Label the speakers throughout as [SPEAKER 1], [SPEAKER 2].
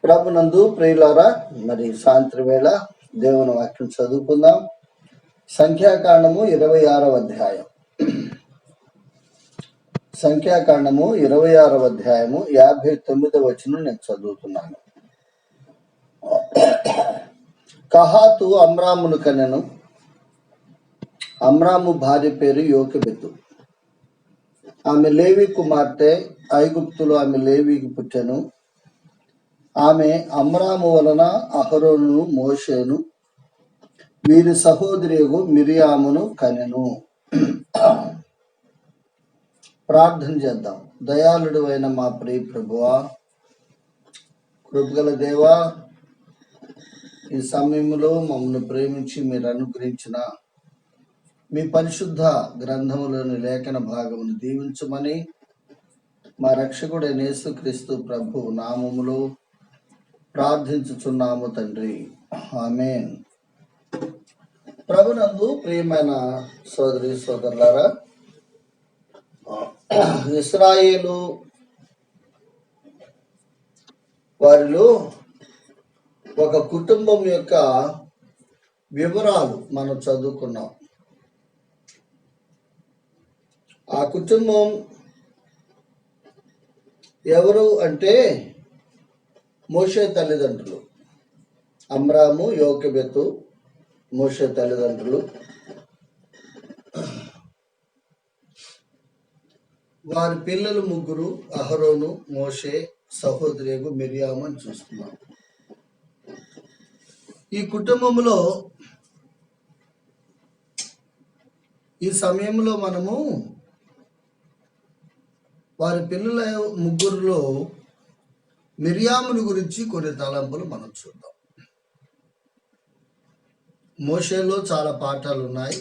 [SPEAKER 1] ప్రభునందు ప్రియులారా, మరి సాయంత్రం వేళ దేవుని వాక్యం చదువుకుందాం. సంఖ్యాకాండము 26వ అధ్యాయం. సంఖ్యాకాండము 26వ అధ్యాయము 59వ వచనం నేను చదువుతున్నాను. కహాతు అమ్రామును కనెను. అమ్రాము భార్య పేరు యోకెబెతు. ఆమె లేవి కుమార్తె. ఐగుప్తులో ఆమె లేవికి పుట్టెను. ఆమె అమ్రాము వలన అహరోనును మోషేను వీరి సహోదరియగు మిరియామును కనెను. ప్రార్థన చేద్దాం. దయాళుడు అయిన మా ప్రియ ప్రభువా, కృపగల దేవా, ఈ సమయంలో మమ్మల్ని ప్రేమించి మీరు అనుగ్రహించిన మీ పరిశుద్ధ గ్రంథములోని లేఖన భాగమును దీవించమని మా రక్షకుడైన యేసుక్రీస్తు ప్రభు నామములో ప్రార్థించుచున్నాము తండ్రి, ఆమేన్. ప్రభునందు ప్రియమైన సోదరి సోదరులారా, ఇశ్రాయేలు వారిలో ఒక కుటుంబం యొక్క వివరాలు మనం చదువుకున్నాం. ఆ కుటుంబం ఎవరు అంటే మోషే తల్లిదండ్రులు. అమ్రాము, యోకెబెతు మోషే తల్లిదండ్రులు. వారి పిల్లలు ముగ్గురు, అహరోను, మోషే, సహోదరియగు మిరియాము అని చూస్తున్నాం. ఈ కుటుంబంలో ఈ సమయంలో మనము వారి పిల్లల ముగ్గురులో మిరియాముని గురించి కొన్ని తలంపులు మనం చూద్దాం. మోషేలో చాలా పాఠాలు ఉన్నాయి,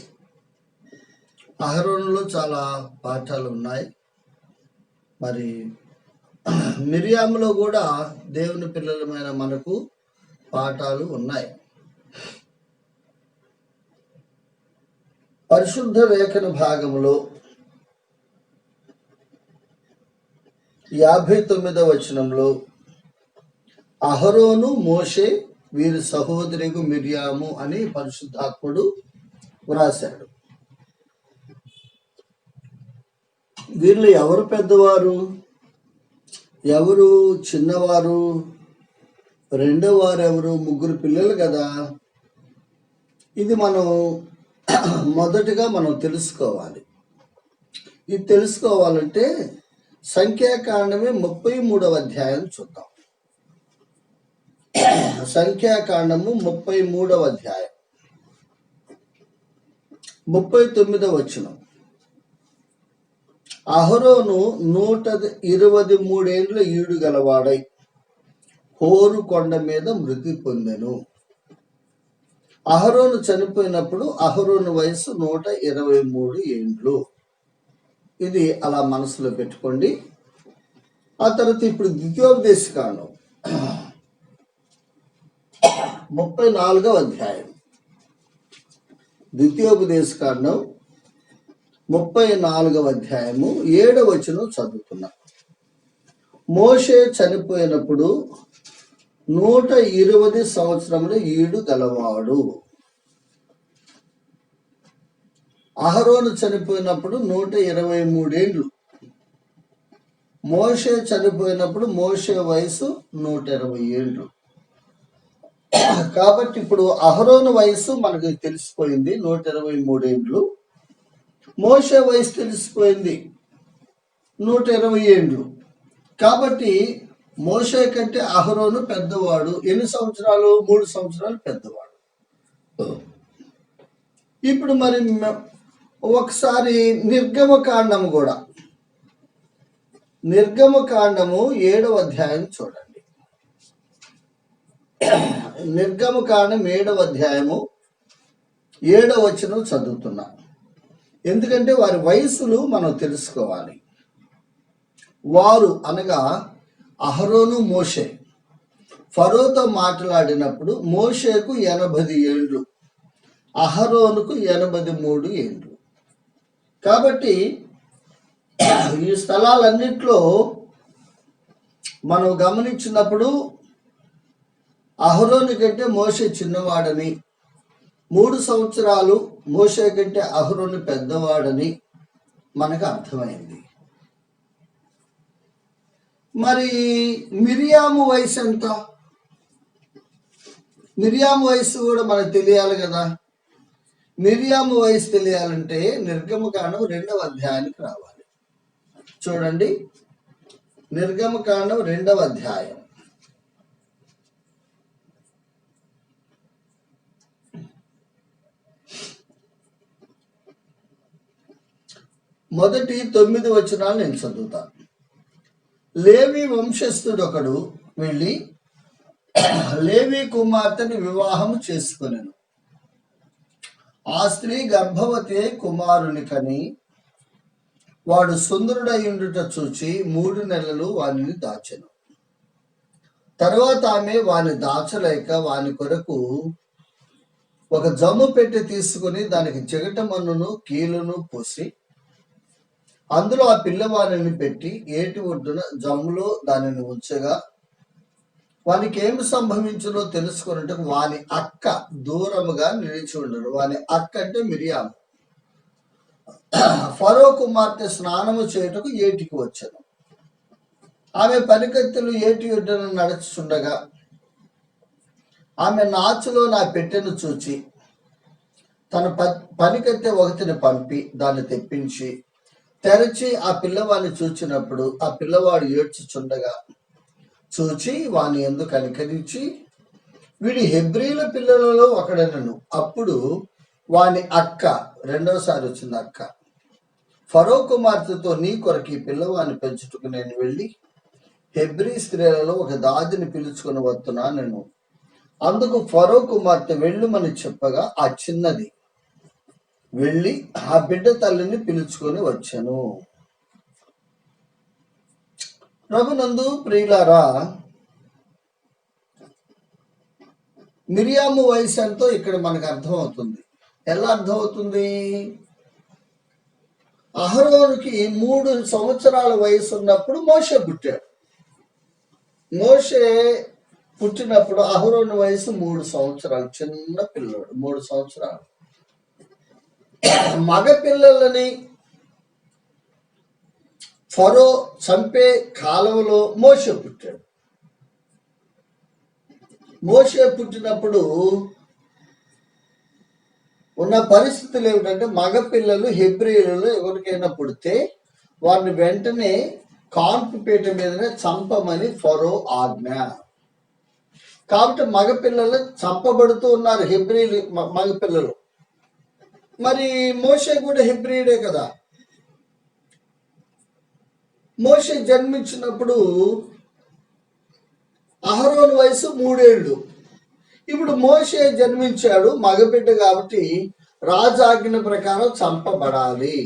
[SPEAKER 1] అహరోనులో చాలా పాఠాలు ఉన్నాయి. మరి మిరియాములో కూడా దేవుని పిల్లలమైన మనకు పాఠాలు ఉన్నాయి. పరిశుద్ధ లేఖన భాగంలో 59వ వచనంలో అహరోను, మోషే వీరి సహోదరియగు మిరియాము అని పరిశుద్ధాత్ముడు వ్రాశాడు. వీళ్ళు ఎవరు పెద్దవారు, ఎవరు చిన్నవారు, రెండో వారు ఎవరు? ముగ్గురు పిల్లలు కదా. ఇది మనం మొదటిగా మనం తెలుసుకోవాలి. ఇది తెలుసుకోవాలంటే సంఖ్యాకాండమే 33వ అధ్యాయం చూద్దాం. సంఖ్యాకాండము 33వ అధ్యాయం 39వ వచనం. అహరోను 123 ఏండ్ల ఈడు గలవాడై హోరు కొండ మీద మృతి పొందెను. అహరోను చనిపోయినప్పుడు అహరోను వయసు 123 ఏండ్లు. ఇది అలా మనసులో పెట్టుకోండి. ఆ తర్వాత ఇప్పుడు ద్వితీయోపదేశకాండం 34వ అధ్యాయం. ద్వితీయోపదేశకాండం 34వ అధ్యాయము 7వ వచనం చదువుతున్నా. మోషే చనిపోయినప్పుడు 120 సంవత్సరముల ఈడు గలవాడు. అహరోను చనిపోయినప్పుడు 123 ఏండ్లు. మోషే చనిపోయినప్పుడు మోషే వయసు 120 ఏండ్లు. కాబట్టి ఇప్పుడు అహరోను వయసు మనకు తెలిసిపోయింది, 123 ఏండ్లు. మోషే వయసు తెలిసిపోయింది, 120 ఏండ్లు. కాబట్టి మోషే కంటే అహరోను పెద్దవాడు. ఎన్ని సంవత్సరాలు? 3 సంవత్సరాలు పెద్దవాడు. ఇప్పుడు మరి ఒకసారి నిర్గమకాండము కూడా, నిర్గమకాండము 7వ అధ్యాయం చూడండి. నిర్గమకాండం 7వ అధ్యాయము 7వ వచనం చదువుతున్నా. ఎందుకంటే వారి వయసులు మనం తెలుసుకోవాలి. వారు అనగా అహరోను, మోషే ఫరోతో మాట్లాడినప్పుడు మోషేకు 80 ఏండ్లు, అహరోనుకు 83 ఏండ్లు. కాబట్టి ఈ స్థలాలన్నింటిలో మనం గమనించినప్పుడు అహరోను కంటే మోషే చిన్నవాడని, 3 సంవత్సరాలు మోషే కంటే అహరోను పెద్దవాడని మనకు అర్థమైంది. మరి మిరియాము వయసు ఎంత? మిరియాము వయసు కూడా మనకు తెలియాలి కదా. మిరియాము వయసు తెలియాలంటే నిర్గమకాండం 2వ అధ్యాయానికి రావాలి. చూడండి, నిర్గమకాండం 2వ అధ్యాయం. మొదటి 9 వచనాలు నేను చదువుతాను. లేవి వంశస్థుడొకడు వెళ్ళి లేవి కుమార్తెని వివాహము చేసుకొనెను. ఆ స్త్రీ గర్భవతి కుమారుని కని వాడు సుందరుడయుండుట చూచి 3 నెలలు వానిని దాచెను. తర్వాత ఆమె వాని దాచలేక వాని కొరకు ఒక జమ్ము పెట్టి తీసుకుని దానికి చిగటమన్నును కీలును పోసి అందులో ఆ పిల్లవాడిని పెట్టి ఏటి ఒడ్డున జమ్ములో దానిని ఉంచగా వానికి ఏమి సంభవించునో తెలుసుకున్నట్టు వాని అక్క దూరముగా నిలిచి ఉండరు. వాని అక్క అంటే మిరియాము. ఫరో కుమార్తె స్నానము చేయుటకు ఏటికి వచ్చాను. ఆమె పనికత్తెలు ఏటి ఒడ్డున నడుచుండగా ఆమె నాచులో నా పెట్టెను చూచి తన పనికత్తె ఒకటిని పంపి దాన్ని తెప్పించి తెరచి ఆ పిల్లవాడిని చూచినప్పుడు ఆ పిల్లవాడు ఏడ్చుచుండగా చూచి వాని యందు కనికరించి వీడి హెబ్రీల పిల్లలలో ఒకడనను. అప్పుడు వాని అక్క, రెండోసారి వచ్చింది అక్క, ఫరో కుమార్తెతో నీ కొరకు ఈ పిల్లవాడిని పెంచుటకు నేను వెళ్ళి హెబ్రీ స్త్రీలలో ఒక దాదిని పిలుచుకొని వస్తున్నా నేను. అందుకు ఫరో కుమార్తె వెళ్ళుమని చెప్పగా ఆ చిన్నది వెళ్ళి ఆ బిడ్డ తల్లిని పిలుచుకొని వచ్చాను. ప్రభునందు ప్రియులారా, మిరియాము వయసు ఎంతో ఇక్కడ మనకు అర్థమవుతుంది. ఎలా అర్థమవుతుంది? అహరోనుకి 3 సంవత్సరాల వయసు ఉన్నప్పుడు మోషే పుట్టాడు. మోషే పుట్టినప్పుడు అహరోను వయసు 3 సంవత్సరాలు, చిన్న పిల్లడు, 3 సంవత్సరాలు. మగ పిల్లలని ఫరో చంపే కాలంలో మోషే పుట్టాడు. మోషే పుట్టినప్పుడు ఉన్న పరిస్థితులు ఏమిటంటే మగపిల్లలు హెబ్రీయులలో ఎవరికైనా పుడితే వారిని వెంటనే కాన్పుపేట మీదనే చంపమని ఫరో ఆజ్ఞ. కాబట్టి మగపిల్లలు చంపబడుతూ ఉన్నారు, హెబ్రీలు మగపిల్లలు. మరి మోషే కూడా హెబ్రీయుడే కదా. మోషే జన్మించినప్పుడు అహరోను వయసు 3 ఏళ్ళు. ఇప్పుడు మోషే జన్మించాడు, మగబిడ్డ కాబట్టి రాజాజ్ఞ ప్రకారం చంపబడాలి.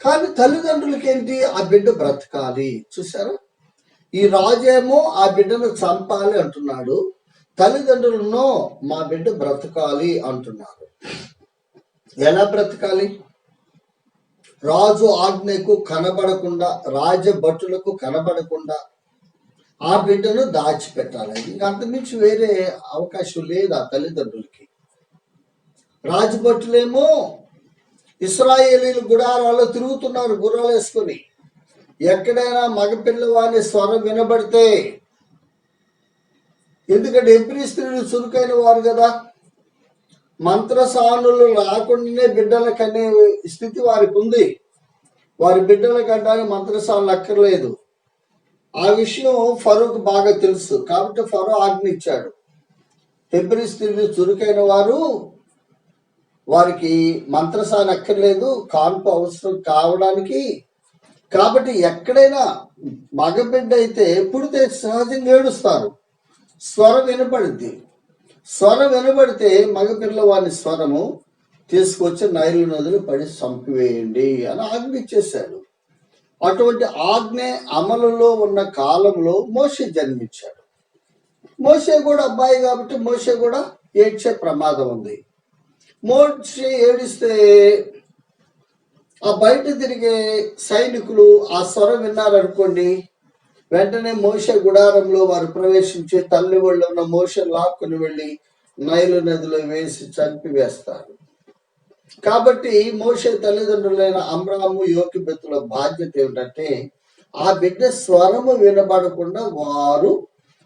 [SPEAKER 1] కానీ తల్లిదండ్రులకి ఏంటి? ఆ బిడ్డ బ్రతకాలి. చూసారా, ఈ రాజేమో ఆ బిడ్డను చంపాలి అంటున్నాడు, తల్లిదండ్రులను మా బిడ్డ బ్రతకాలి అంటున్నారు. ఎలా బ్రతకాలి? రాజు ఆజ్ఞకు కనబడకుండా, రాజభటులకు కనబడకుండా ఆ బిడ్డను దాచిపెట్టాలి. ఇంకా అంతమించి వేరే అవకాశం లేదు ఆ తల్లిదండ్రులకి. రాజభటులేమో ఇశ్రాయేలీలు గుడారాల్లో తిరుగుతున్నారు గుర్రాలు వేసుకొని. ఎక్కడైనా మగపిల్లవాని స్వరం వినబడితే, ఎందుకంటే హెబ్రీ స్త్రీలు చురుకైన వారు కదా, మంత్రసానులు రాకుండానే బిడ్డలు కనే స్థితి వారికి ఉంది. వారి బిడ్డల కంటే మంత్రసానులు అక్కర్లేదు. ఆ విషయం ఫరోకు బాగా తెలుసు. కాబట్టి ఫరో ఆజ్ఞ ఇచ్చాడు, హెబ్రీ స్త్రీలు చురుకైన వారు, వారికి మంత్రసాని అక్కర్లేదు, కాన్పు అవసరం కావడానికి. కాబట్టి ఎక్కడైనా మగబిడ్డ అయితే పుడితే సహజంగా ఏడుస్తారు, స్వరం వినపడుద్ది. స్వరం వినబడితే మగపిల్లవాని స్వరము తీసుకొచ్చి నైలు నదులు పడి చంపివేయండి అని ఆజ్ఞ ఇచ్చేశాడు. అటువంటి ఆజ్ఞ అమలులో ఉన్న కాలంలో మోషే జన్మించాడు. మోషే కూడా అబ్బాయి కాబట్టి మోషే కూడా ఏడ్చే ప్రమాదం ఉంది. మోషే ఏడిస్తే ఆ బయట తిరిగే సైనికులు ఆ స్వరం విన్నారనుకోండి, వెంటనే మోషే గుడారంలో వారు ప్రవేశించి తల్లి ఒళ్ళో ఉన్న మోషే లాక్కుని వెళ్ళి నైలు నదిలో వేసి చంపివేస్తారు. కాబట్టి మోషే తల్లిదండ్రులైన అమ్రాము యోకెబెతుల బాధ్యత ఏమిటంటే ఆ బిడ్డ స్వరము వినబడకుండా వారు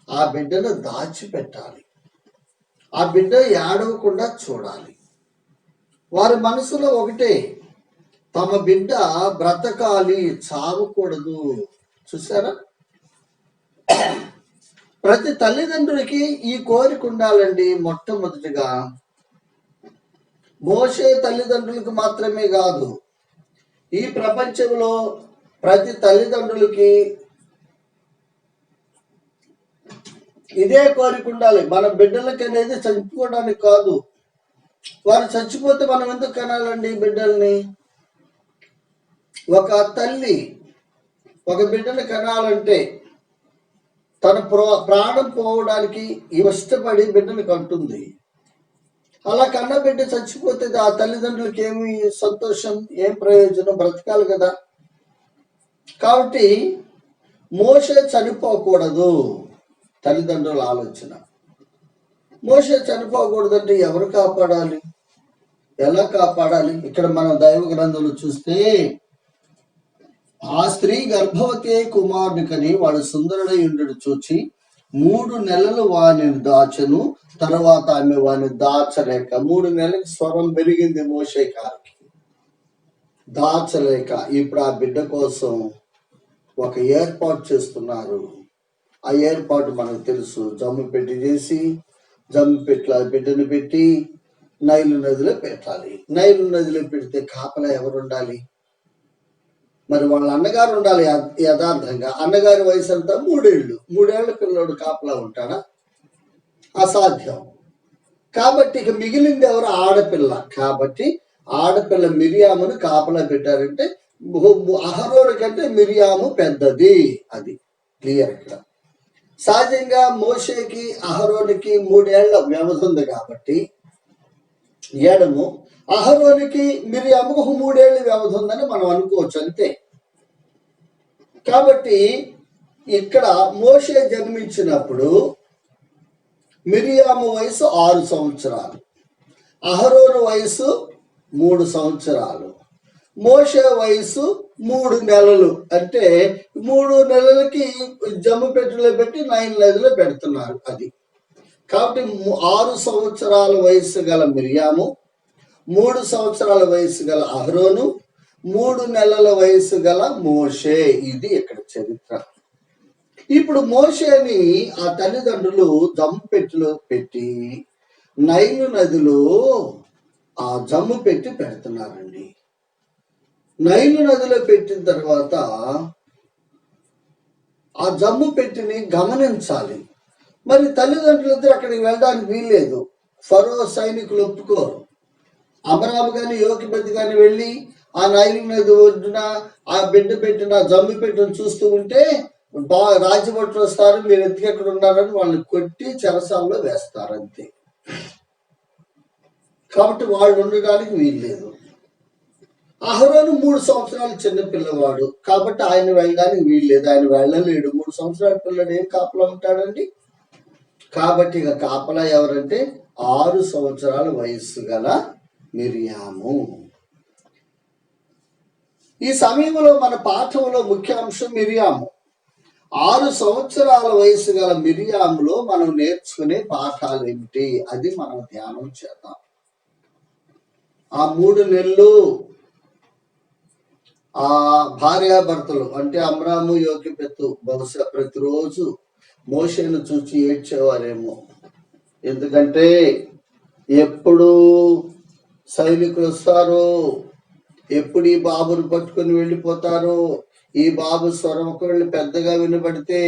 [SPEAKER 1] ఆ బిడ్డను దాచిపెట్టాలి. ఆ బిడ్డ ఏడవకుండా చూడాలి. వారి మనసులో ఒకటే, తమ బిడ్డ బ్రతకాలి, చావకూడదు. చూసారా? ప్రతి తల్లిదండ్రులకి ఈ కోరిక ఉండాలండి. మొట్టమొదటిగా మోషే తల్లిదండ్రులకు మాత్రమే కాదు, ఈ ప్రపంచంలో ప్రతి తల్లిదండ్రులకి ఇదే కోరిక ఉండాలి. మన బిడ్డలకి అనేది చచ్చిపోవడానికి కాదు. వారు చచ్చిపోతే మనం ఎందుకు కనాలండి బిడ్డల్ని? ఒక తల్లి ఒక బిడ్డను కనాలంటే తన ప్రాణం పోవడానికి ఇష్టపడి బిడ్డను కంటుంది. అలా కన్న బిడ్డ చచ్చిపోతే ఆ తల్లిదండ్రులకి ఏమి సంతోషం, ఏం ప్రయోజనం? బ్రతకాలి కదా. కాబట్టి మోషే చనిపోకూడదు. తల్లిదండ్రుల ఆలోచన మోషే చనిపోకూడదంటే ఎవరు కాపాడాలి, ఎలా కాపాడాలి? ఇక్కడ మనం దైవ గ్రంథంలో చూస్తే ఆ స్త్రీ గర్భవతి కుమారుని కని వాడు సుందరుడై ఉండడు చూచి 3 నెలలు వానిని దాచను, తర్వాత ఆమె వాని దాచలేక 3 నెలలకు స్వరం పెరిగింది మోషే గారికి, దాచలేక ఇప్పుడు ఆ బిడ్డ కోసం ఒక ఏర్పాటు చేస్తున్నారు. ఆ ఏర్పాటు మనకు తెలుసు. జమ్ము పెట్టి చేసి జమ్ము పెట్ల బిడ్డను పెట్టి నైలు నదిలో పెట్టాలి. నైలు నదిలో పెడితే కాపలా ఎవరు ఉండాలి? మరి వాళ్ళ అన్నగారు ఉండాలి. యథార్థంగా అన్నగారి వయసు అంతా 3 ఏళ్ళు. 3 ఏళ్ల పిల్లోడు కాపలా ఉంటాడా? అసాధ్యం. కాబట్టి ఇక మిగిలింది ఎవరు? ఆడపిల్ల. కాబట్టి ఆడపిల్ల మిరియామును కాపలా పెట్టారంటే అహరోను కంటే మిరియాము పెద్దది. అది క్లియర్. ఇక్కడ సహజంగా మోషేకి అహరోనికి 3 ఏళ్ల వ్యవధి ఉంది కాబట్టి ఏడము, అహరోనికి మిరియాముకు 3 ఏళ్ళ వ్యవధి ఉందని మనం అనుకోవచ్చు, అంతే. కాబట్టి ఇక్కడ మోషే జన్మించినప్పుడు మిరియాము వయసు 6 సంవత్సరాలు, అహరోను వయసు 3 సంవత్సరాలు, మోషే వయసు 3 నెలలు. అంటే 3 నెలలకి జమ్ము పెట్టెలో పెట్టి నైలు నదిలో పెడుతున్నారు. అది కాబట్టి 6 సంవత్సరాల వయసు గల మిరియాము, 3 సంవత్సరాల వయసు గల అహరోను, 3 నెలల వయసు గల మోషే. ఇది ఇక్కడ చరిత్ర. ఇప్పుడు మోషేని ఆ తల్లిదండ్రులు జమ్ము పెట్టెలో పెట్టి నైలు నదిలో ఆ జమ్ము పెట్టి పెడుతున్నారండి. నైలు నదిలో పెట్టిన తర్వాత ఆ జమ్ము పెట్టిని గమనించాలి. మరి తల్లిదండ్రులిద్దరు అక్కడికి వెళ్ళడానికి వీల్లేదు. ఫరో సైనికులు ఒప్పుకోరు. అమరాబు కానీ యోకెబెతు కానీ వెళ్ళి ఆ నైలు నది ఒడ్డున ఆ బిడ్డ పెట్టిన జమ్ము పెట్టిన చూస్తూ ఉంటే రాజభట్లు వస్తారు, మీరు ఎందుకు ఎక్కడ ఉన్నారని వాళ్ళని కొట్టి చెరసాల్లో వేస్తారు, అంతే. కాబట్టి వాళ్ళు ఉండడానికి వీల్లేదు. అహరోను 3 సంవత్సరాలు చిన్న పిల్లవాడు కాబట్టి ఆయన వెళ్ళడానికి వీల్లేదు. ఆయన వెళ్ళలేడు. 3 సంవత్సరాల పిల్లడు ఏం కాపలా ఉంటాడండి? కాబట్టి ఇక కాపలా ఎవరంటే 6 సంవత్సరాల వయస్సు గల మిరియాము. ఈ సమయంలో మన పాఠంలో ముఖ్య అంశం మిరియాము. 6 సంవత్సరాల వయసు గల మిరియాములో మనం నేర్చుకునే పాఠాలు ఏమిటి? అది మనం ధ్యానం చేద్దాం. ఆ 3 నెలలు ఆ భార్యాభర్తలు అంటే అమ్రాము యోకెబెతు బహుశా ప్రతిరోజు మోషేను చూచి ఏడ్చేవారేమో. ఎందుకంటే ఎప్పుడు సైనికులు వస్తారో, ఎప్పుడు ఈ బాబును పట్టుకొని వెళ్ళిపోతారో, ఈ బాబు స్వరం ఒకవేళ పెద్దగా వినబడితే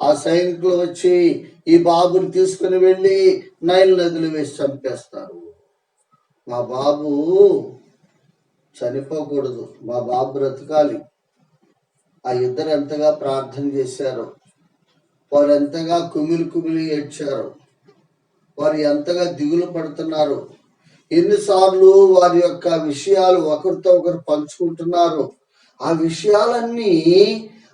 [SPEAKER 1] ఆ సైనికులు వచ్చి ఈ బాబుని తీసుకుని వెళ్ళి నైల్ నదిలో వేసి చంపేస్తారు. మా బాబు చనిపోకూడదు, మా బాబు బ్రతకాలి. ఆ ఇద్దరు ఎంతగా ప్రార్థన చేశారో, వారు ఎంతగా కుమిలి ఏడ్చారు, వారు ఎంతగా దిగులు పడుతున్నారు, ఎన్నిసార్లు వారి యొక్క విషయాలు ఒకరితో ఒకరు పంచుకుంటున్నారు. ఆ విషయాలన్నీ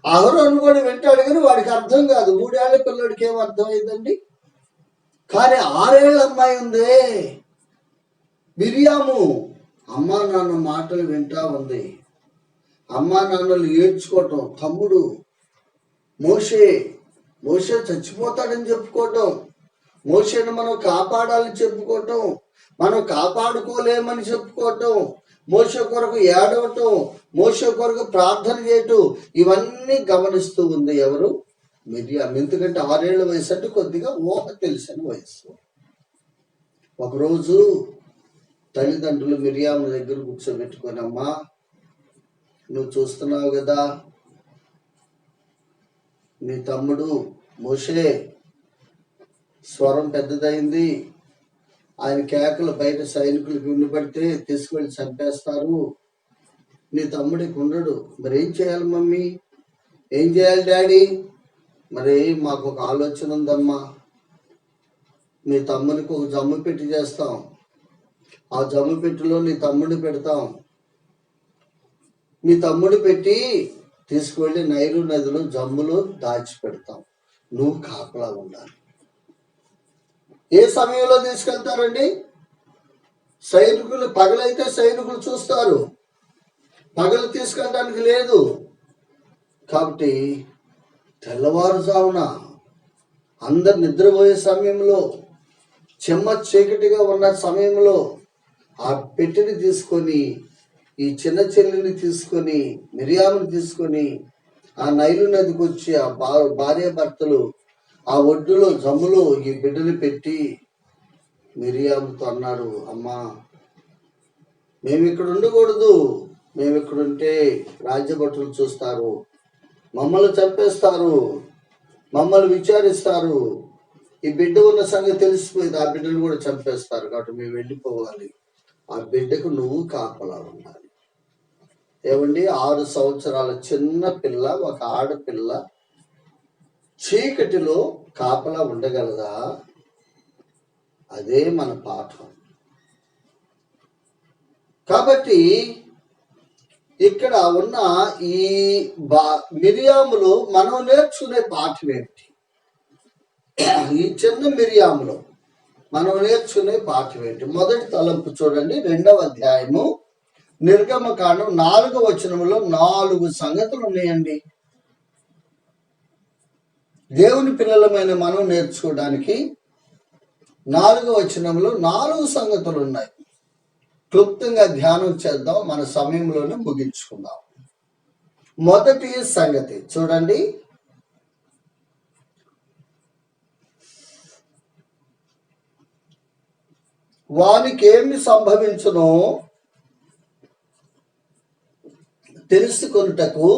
[SPEAKER 1] అహరోను కూడా వింటాడు, కానీ వాడికి అర్థం కాదు. 3 ఏళ్ల పిల్లడికి ఏం అర్థమైందండి? కానీ 6 ఏళ్ల అమ్మాయి ఉందే మిరియాము, అమ్మా నాన్న మాటలు వింటా ఉంది. అమ్మా నాన్నలు ఏడ్చుకోవటం, తమ్ముడు మోషే మోషే చచ్చిపోతాడని చెప్పుకోవటం, మోషేను మనం కాపాడాలని చెప్పుకోవటం, మనం కాపాడుకోలేమని చెప్పుకోవటం, మోషే కొరకు ఏడవటం, మోషే కొరకు ప్రార్థన చేయటం, ఇవన్నీ గమనిస్తూ ఉంది ఎవరు? మిరియాము. ఎందుకంటే 6 ఏళ్ల వయసు అంటే కొద్దిగా ఊహ తెలిసిన వయసు. ఒకరోజు తల్లిదండ్రులు మిరియాము దగ్గర కూర్చోబెట్టుకొని, అమ్మా నువ్వు చూస్తున్నావు కదా, నీ తమ్ముడు మోషే స్వరం పెద్దదైంది, ఆయన కేకలు బయట సైనికులకు వినపడితే తీసుకువెళ్ళి చంపేస్తారు, నీ తమ్ముడికి ఉండడు, మరి ఏం చేయాలి మమ్మీ, ఏం చేయాలి డాడీ? మరి మాకు ఒక ఆలోచన ఉందమ్మా, నీ తమ్మునికి ఒక జమ్ము పెట్టి చేస్తాం, ఆ జమ్ము పెట్టిలో నీ తమ్ముడిని పెడతాం, నీ తమ్ముడు పెట్టి తీసుకువెళ్ళి నైలు నదిలో జమ్ములో దాచిపెడతాం, నువ్వు కాపలా ఉండాలి. ఏ సమయంలో తీసుకెళ్తారండి? సైనికులు పగలైతే సైనికులు చూస్తారు, పగలు తీసుకెళ్ళడానికి లేదు. కాబట్టి తెల్లవారుజామున అందరు నిద్రపోయే సమయంలో, చెమ్మ చీకటిగా ఉన్న సమయంలో ఆ పెట్టెని తీసుకొని, ఈ చిన్న చెల్లిని తీసుకొని, మిరియాముని తీసుకొని ఆ నైలు నదికి వచ్చి ఆ భార్య భర్తలు ఆ ఒడ్డులో జమ్ములో ఈ బిడ్డని పెట్టి మిరియాముతో అన్నారు, అమ్మా మేము ఇక్కడ ఉండకూడదు, మేము ఇక్కడ ఉంటే రాజ్యభటులు చూస్తారు, మమ్మల్ని చంపేస్తారు, మమ్మల్ని విచారిస్తారు, ఈ బిడ్డ ఉన్న సంగతి తెలిసిపోయింది, ఆ బిడ్డను కూడా చంపేస్తారు, కాబట్టి మేము వెళ్ళిపోవాలి, ఆ బిడ్డకు నువ్వు కాపలా ఉండాలి. ఏమండి, 6 సంవత్సరాల చిన్న పిల్ల, ఒక ఆడపిల్ల చీకటిలో కాపలా ఉండగలదా? అదే మన పాఠం. కాబట్టి ఇక్కడ ఉన్న ఈ మిరియాములో మనం నేర్చుకునే పాఠం ఏమిటి? ఈ చిన్న మిరియాములో మనం నేర్చుకునే పాఠం ఏంటి? మొదటి తలంపు చూడండి, 2వ అధ్యాయము నిర్గమకాండం 4వ వచనంలో 4 సంగతులు ఉన్నాయండి. దేవుని పిల్లలమైన మనం నేర్చుకోవడానికి 4వ వచనంలో 4 సంగతులు ఉన్నాయి. క్లుప్తంగా ధ్యానం చేద్దాం, మన సమయంలోనే ముగించుకుందాం. మొదటి సంగతి చూడండి, వానికి ఏమి సంభవించునో తెలుసుకొనుటకు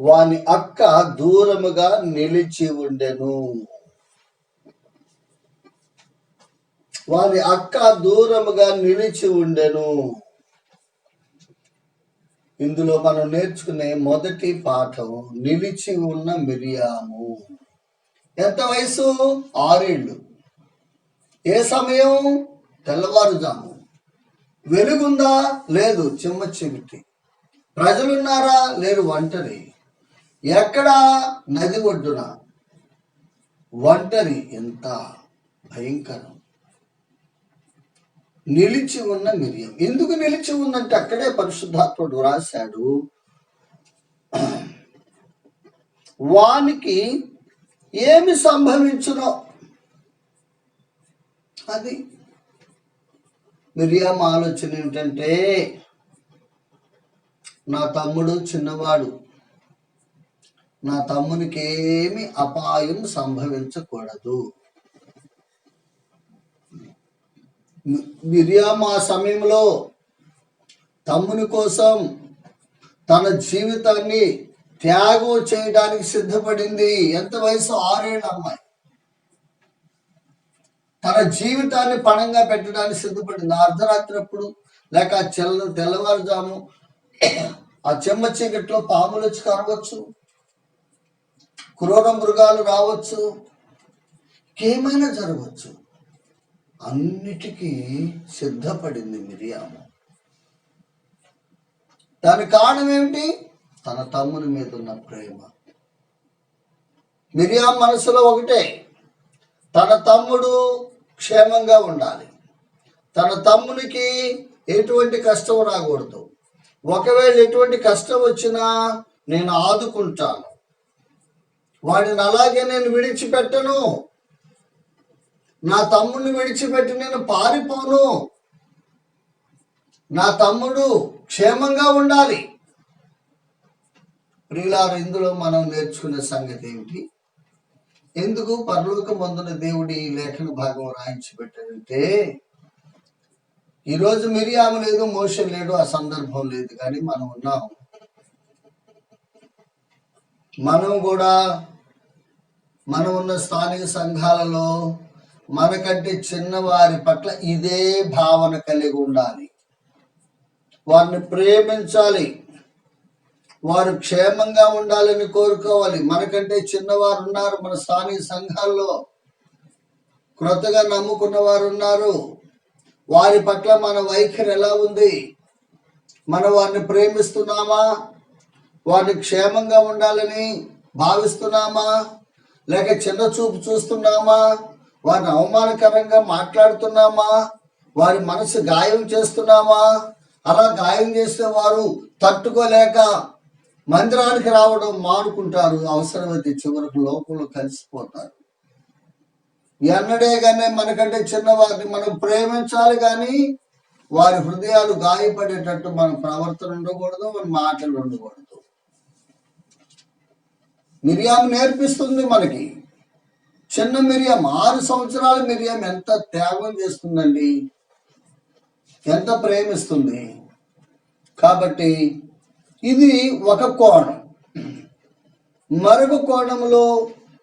[SPEAKER 1] వాని అక్క దూరముగా నిలిచి ఉండెను. వాని అక్క దూరముగా నిలిచి ఉండెను. ఇందులో మనం నేర్చుకునే మొదటి పాఠం, నిలిచి ఉన్న మిరియాము. ఎంత వయసు? 6 ఏళ్ళు. ఏ సమయం? తెల్లవారుజాము. వెలుగుందా? లేదు, చిమ్మ చీకటి. ప్రజలున్నారా? లేరు, ఒంటరి. ఎక్కడా? నది ఒడ్డున ఒంటరి. ఎంత భయంకరం! నిలిచి ఉన్న మిరియం. ఎందుకు నిలిచి ఉందంటే అక్కడే పరిశుద్ధాత్ముడు రాశాడు, వానికి ఏమి సంభవించునో. అది మిరియాం ఆలోచన ఏమిటంటే, నా తమ్ముడు చిన్నవాడు, నా తమ్మునికి ఏమి అపాయం సంభవించకూడదు. మిరియాం ఆ సమయంలో తమ్ముని కోసం తన జీవితాన్ని త్యాగం చేయడానికి సిద్ధపడింది. ఎంత వయసు? 6 ఏళ్ళ అమ్మాయి. తన జీవితాన్ని పణంగా పెట్టడానికి సిద్ధపడింది. అర్ధరాత్రి అప్పుడు లేక తెల్లవారుజాము ఆ చెమ్మ చీకట్లో పాములు వచ్చి కరవచ్చు, క్రూర మృగాలు రావచ్చు, ఏమైనా జరగవచ్చు. అన్నిటికీ సిద్ధపడింది మిరియాము. దాని కారణం ఏమిటి? తన తమ్ముని మీద ఉన్న ప్రేమ. మిరియాం మనసులో ఒకటే, తన తమ్ముడు క్షేమంగా ఉండాలి, తన తమ్మునికి ఎటువంటి కష్టం రాకూడదు, ఒకవేళ ఎటువంటి కష్టం వచ్చినా నేను ఆదుకుంటాను, వాడిని అలాగే నేను విడిచిపెట్టను, నా తమ్ముడిని విడిచిపెట్టి నేను పారిపోను, నా తమ్ముడు క్షేమంగా ఉండాలి. ప్రియులారా, ఇందులో మనం నేర్చుకునే సంగతి ఏమిటి? ఎందుకు పరలోకమందున దేవుడి ఈ లేఖన భాగం రాయించి పెట్టాడంటే, ఈరోజు మిరియాము లేదు, మోషే లేడు, ఆ సందర్భం లేదు, కానీ మనం ఉన్నాం. మనం కూడా మనం ఉన్న స్థానిక సంఘాలలో మనకంటే చిన్నవారి పట్ల ఇదే భావన కలిగి ఉండాలి. వారిని ప్రేమించాలి, వారు క్షేమంగా ఉండాలని కోరుకోవాలి. మనకంటే చిన్నవారు ఉన్నారు మన స్థానిక సంఘాల్లో, క్రొత్తగా నమ్ముకున్న వారు ఉన్నారు. వారి పట్ల మన వైఖరి ఎలా ఉంది? మనం వారిని ప్రేమిస్తున్నామా? వారిని క్షేమంగా ఉండాలని భావిస్తున్నామా? లేక చిన్న చూపు చూస్తున్నామా? వారిని అవమానకరంగా మాట్లాడుతున్నామా? వారి మనసు గాయం చేస్తున్నామా? అలా గాయం చేస్తే వారు తట్టుకోలేక మందిరానికి రావడం మానుకుంటారు. అవసరమైతే చివరకు లోకంలో కలిసిపోతారు. ఎన్నడే కానీ మనకంటే చిన్నవారిని మనం ప్రేమించాలి, కానీ వారి హృదయాలు గాయపడేటట్టు మన ప్రవర్తన ఉండకూడదు, మన మాటలు ఉండకూడదు. మిరియాం నేర్పిస్తుంది మనకి. చిన్న మిరియాం, 6 సంవత్సరాల మిరియాం ఎంత త్యాగం చేస్తుందండి, ఎంత ప్రేమిస్తుంది. కాబట్టి ఇది ఒక కోణం. మరొక కోణంలో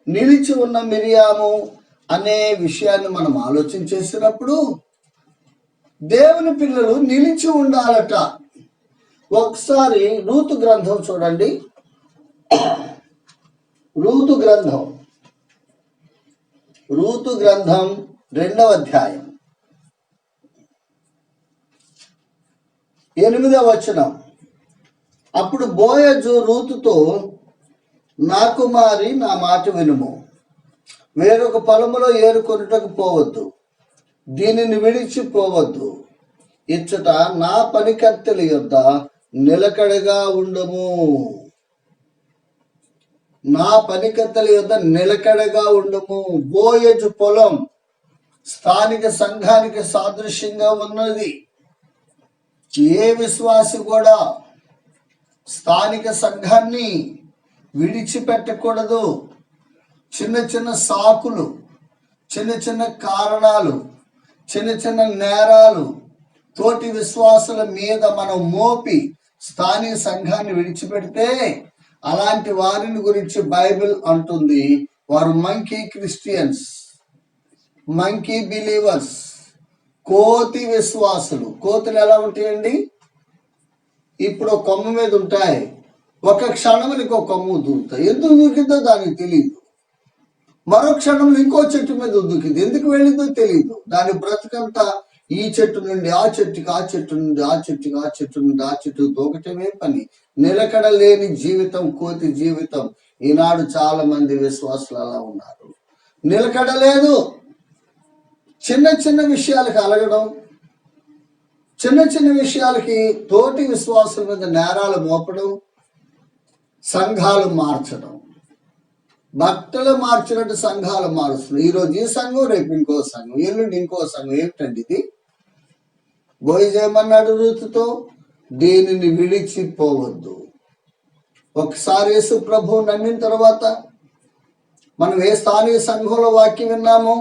[SPEAKER 1] నిలిచి ఉన్న మిరియాము అనే విషయాన్ని మనం ఆలోచన చేసినప్పుడు, దేవుని పిల్లలు నిలిచి ఉండాలట. ఒకసారి రూతు గ్రంథం చూడండి. రూతు గ్రంథం 2వ అధ్యాయం 8వ వచనం. అప్పుడు బోయజు రూతుతో, నా కుమారి, నా మాట వినుము, వేరొక పొలములో ఏరుకొనుటకు పోవద్దు, దీనిని విడిచిపోవద్దు, ఇచ్చట నా పనికత్తెల యొద్ద నిలకడగా ఉండము, నా పనికత్తెల యొద్ద నిలకడగా ఉండము. బోయజు పొలం స్థానిక సంఘానికి సాదృశ్యంగా ఉన్నది. ఏ విశ్వాసి కూడా స్థానిక సంఘాన్ని విడిచిపెట్టకూడదు. చిన్న చిన్న సాకులు, చిన్న చిన్న కారణాలు, చిన్న చిన్న నేరాలు తోటి విశ్వాసుల మీద మనం మోపి స్థానిక సంఘాన్ని విడిచిపెడితే, అలాంటి వారిని గురించి బైబిల్ అంటుంది, వారు మంకీ క్రిస్టియన్స్, మంకీ బిలీవర్స్, కోతి విశ్వాసులు. కోతులు ఎలా ఉంటాయండి? ఇప్పుడు ఒక కొమ్మ మీద ఉంటాయి, ఒక క్షణంలో ఇంకో కొమ్మ దూకుతాయి. ఎందుకు దూకిందో దానికి తెలియదు. మరో క్షణంలో ఇంకో చెట్టు మీద దూకింది, ఎందుకు వెళ్ళిందో తెలియదు. దాని బ్రతుకంతా ఈ చెట్టు నుండి ఆ చెట్టుకి, ఆ చెట్టు నుండి ఆ చెట్టుకి, ఆ చెట్టు నుండి ఆ చెట్టు దూకటమే పని. నిలకడ లేని జీవితం, కోతి జీవితం. ఈనాడు చాలా మంది విశ్వాసులు అలా ఉన్నారు. నిలకడ లేదు. చిన్న చిన్న విషయాలకు అలగడం, చిన్న చిన్న విషయాలకి తోటి విశ్వాసుల మీద నేరాలు మోపడం, సంఘాలు మార్చడం, బట్టలు మార్చినట్టు సంఘాలు మారుస్తున్నాయి. ఈరోజు ఈ సంఘం, రేపు ఇంకో సంఘం, ఎల్లుండి ఇంకో సంఘం. ఏమిటండి ఇది? బోయజు ఏమన్నాడు రూతుతో? దేనిని విడిచిపోవద్దు. ఒకసారి యేసు ప్రభువు నమ్మిన తర్వాత మనం ఏ స్థానిక సంఘంలో వాక్యం విన్నామో,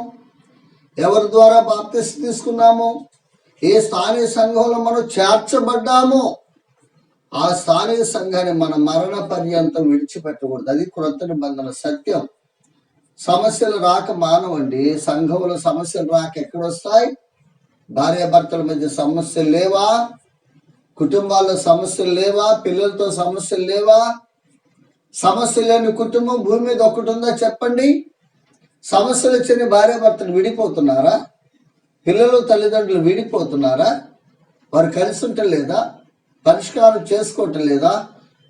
[SPEAKER 1] ఎవరి ద్వారా బాప్తిసం తీసుకున్నామో, ఏ స్థానిక సంఘంలో మనం చేర్చబడ్డామో, ఆ స్థానిక సంఘాన్ని మన మరణ పర్యంతం విడిచిపెట్టకూడదు. అది క్రొత్త నిబంధన సత్యం. సమస్యలు రాక మానవండి. సంఘంలో సమస్యలు రాక ఎక్కడొస్తాయి? భార్యాభర్తల మధ్య సమస్యలు లేవా? కుటుంబాల్లో సమస్యలు లేవా? పిల్లలతో సమస్యలు లేవా? సమస్య లేని కుటుంబం భూమి మీద ఒక్కటి ఉందా చెప్పండి? సమస్యలు వచ్చిన భార్యాభర్తలు విడిపోతున్నారా? పిల్లలు తల్లిదండ్రులు విడిపోతున్నారా? వారు కలిసి ఉండటం లేదా? పరిష్కారం చేసుకోవటం లేదా?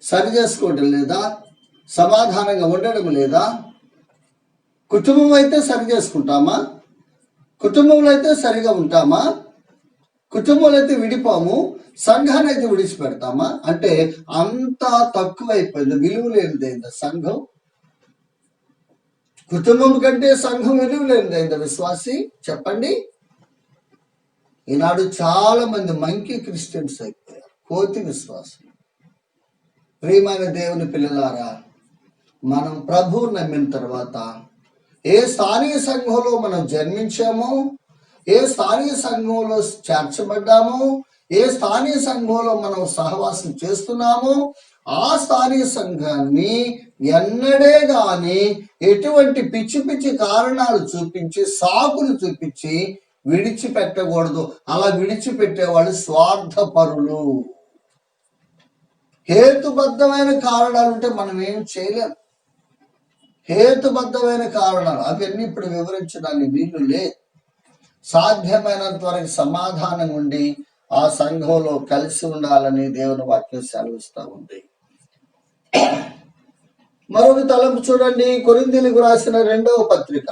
[SPEAKER 1] సరి చేసుకోవడం లేదా? సమాధానంగా ఉండడం లేదా? కుటుంబం అయితే సరి చేసుకుంటామా? కుటుంబంలో అయితే సరిగా ఉంటామా? కుటుంబంలో అయితే విడిపోము, సంఘాన్ని అయితే విడిచిపెడతామా? అంటే అంతా తక్కువైపోయింది, విలువ లేనిదైంది సంఘం. కుటుంబం కంటే సంఘం విలువ లేనిదైంది విశ్వాసి, చెప్పండి. ఈనాడు చాలా మంది మంకీ క్రిస్టియన్స్ అయిపోయారు, కోతి విశ్వాసం. ప్రియమైన దేవుని పిల్లలారా, మనం ప్రభువు నమ్మిన తర్వాత ఏ స్థానిక సంఘంలో మనం జన్మించామో, ఏ స్థానిక సంఘంలో చేర్చబడ్డామో, ఏ స్థానిక సంఘంలో మనం సహవాసం చేస్తున్నామో, ఆ స్థానిక సంఘాన్ని ఎన్నడే గాని ఎటువంటి పిచ్చి పిచ్చి కారణాలు చూపించి, సాకులు చూపించి విడిచిపెట్టకూడదు. అలా విడిచిపెట్టేవాళ్ళు స్వార్థపరులు. హేతుబద్ధమైన కారణాలు ఉంటే మనం ఏం చేయలేం. హేతుబద్ధమైన కారణాలు అవన్నీ ఇప్పుడు వివరించడానికి వీలు లేదు. సాధ్యమైనంత వరకు సమాధానం ఉండి ఆ సంఘంలో కలిసి ఉండాలని దేవుని వాక్యం సెలవిస్తూ ఉంది. మరొక తలంపు చూడండి, కొరింథీయులకు రాసిన 2వ పత్రిక.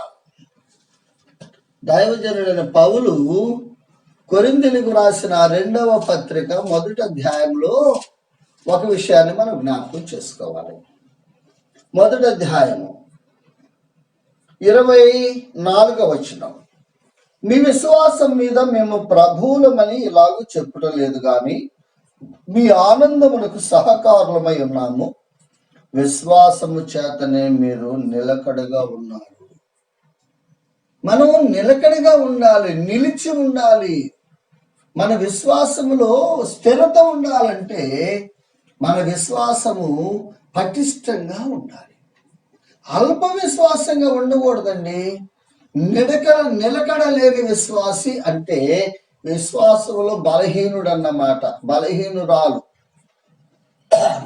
[SPEAKER 1] దైవజనుడైన పౌలు కొరింథీయులకు రాసిన 2వ పత్రిక 1వ అధ్యాయంలో ఒక విషయాన్ని మనం జ్ఞాపకం చేసుకోవాలి. 1వ అధ్యాయము 24వ వచనం. మీ విశ్వాసం మీద మేము ప్రభువులమని ఇలాగూ చెప్పుటం లేదు గాని మీ ఆనందమునకు సహకారులమై ఉన్నాము. విశ్వాసము చేతనే మీరు నిలకడగా ఉన్నారు. మనం నిలకడగా ఉండాలి, నిలిచి ఉండాలి. మన విశ్వాసములో స్థిరత ఉండాలంటే మన విశ్వాసము పటిష్టంగా ఉండాలి. అల్ప విశ్వాసంగా ఉండకూడదండి. నిలకడ లేని విశ్వాసి అంటే విశ్వాసంలో బలహీనుడు అన్నమాట, బలహీనురాలు.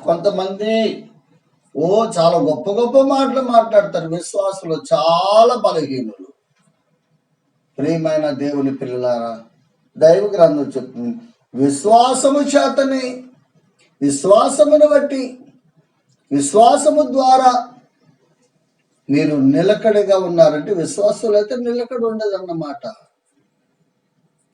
[SPEAKER 1] కొంతమంది చాలా గొప్ప గొప్ప మాటలు మాట్లాడతారు, విశ్వాసంలో చాలా బలహీనులు. ప్రియమైన దేవుని పిల్లలారా, దైవ గ్రంథం చెప్తుంది, విశ్వాసము చేతనే, విశ్వాసమును బట్టి, విశ్వాసము ద్వారా మీరు నిలకడగా ఉన్నారంటే విశ్వాసంలో అయితే నిలకడ ఉండదన్నమాట.